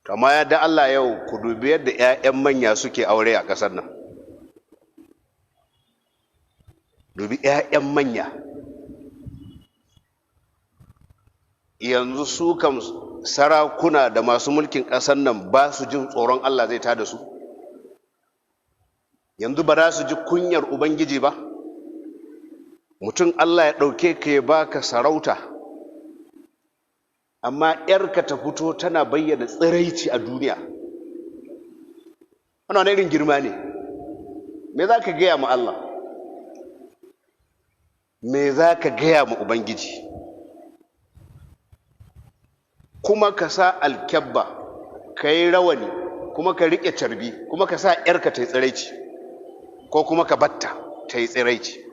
Kama yadda Allah yau ku dubi yadda 'ya'yan manya suke aure a ƙasar nan. Dubi 'ya'yan manya. Yanzu su kam sarakuna da masu mulkin ƙasar nan ba su jin tsoron Allah zai tada su. Yanzu ba za su ji kunyar Ubangiji ba. Mutum Allah ya ɗauke ka ya baka sarauta, amma ‘yarka ta fito tana bayyana tsiraici a duniya. Wannan irin girma ne. Me za ka gaya ma Allah? Me za ka gaya ma Ubangiji? Kuma ka sa alkyabba, ka yi rawani, kuma ka riƙe carbi, kuma ka sa ‘yarka ta yi tsiraici, ko kuma ka batta ta yi tsiraici.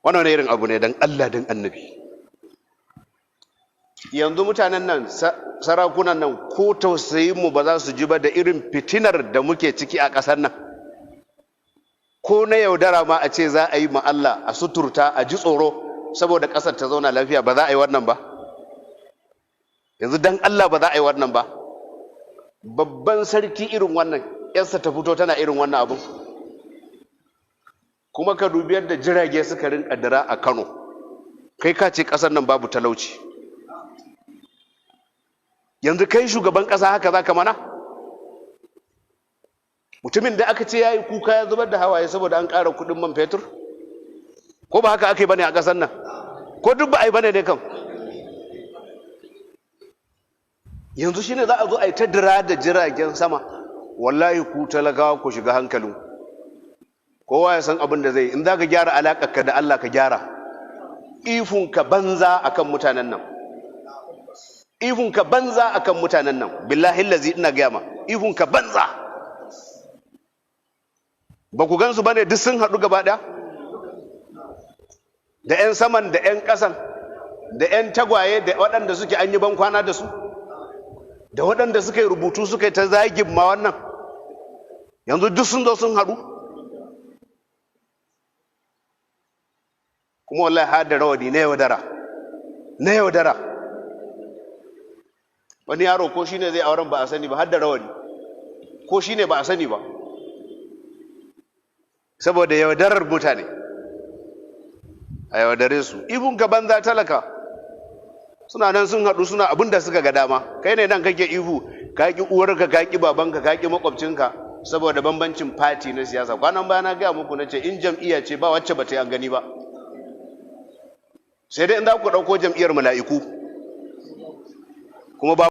Wannan irin abu ne don Allah don annabi. Yanzu mutanen nan, sarakunan nan, ko tausayinmu ba za su ji ba da irin fitinar da muke ciki a ƙasar nan. Ko na yaudara ma a ce za a yi ma Allah a suturta a ji tsoro saboda ƙasar ta zauna lafiya, ba za a yi wannan ba. Yanzu dan Allah ba za a yi wannan ba. Babban sarki irin wannan, ‘yarsa ta fito tana irin wannan abu. Kuma ka dubi yadda jirage suka rinka dira a Kano, kai ka ce ƙasar nan babu talauci. Yanzu kai shugaban ƙasa haka za ka mana? Mutumin da aka ce ya yi kuka ya zubar da hawaye saboda an ƙara kuɗin man fetur? Ko ba haka aka yi bane a ƙasar nan? Ko duk ba a yi bane ne kan? Yanzu shine za a zo a yi ta dira da jiragen sama. Wallahi ku talakawa ku shiga hankalin. Kowa ya san abin da zai, in za ka gyara alaƙarka da Allah ka gyara. Ifunka banza akan mutanen nan. Ifunka banza akan mutanen nan. Billahi lazi ina gaya ma. Ifunka banza. Ba ku gansu bane duk sun haɗu gaba ɗaya? Da 'yan saman da 'yan ƙasan, da 'yan tagwaye da waɗanda suke an yi ban kwana da su, da waɗanda suka yi rubutu suka yi ta zagin ma wannan. Yanzu duk sun zo sun haɗu. Kuma wallahi har da rawani na yaudara. Wani yaro ko shine zai auren ba a sani ba, har da rawani ko shine ba a sani ba, saboda yaudarar mutane. A yaudare su. Ihun ka banza talaka, suna nan sun haɗu suna abin da suka ga dama. Kai ne nan kake ihu, ka ƙi uwarka, ka ƙi babanka, ka ƙi makwabcinka saboda bambancin fati na siyasa. Kwanan baya na gaya muku na ce in jam'iyya ce ba wacce ba ta yi an gani ba, sai dai in za ku ɗauko jam'iyyar mala'iku kuma ba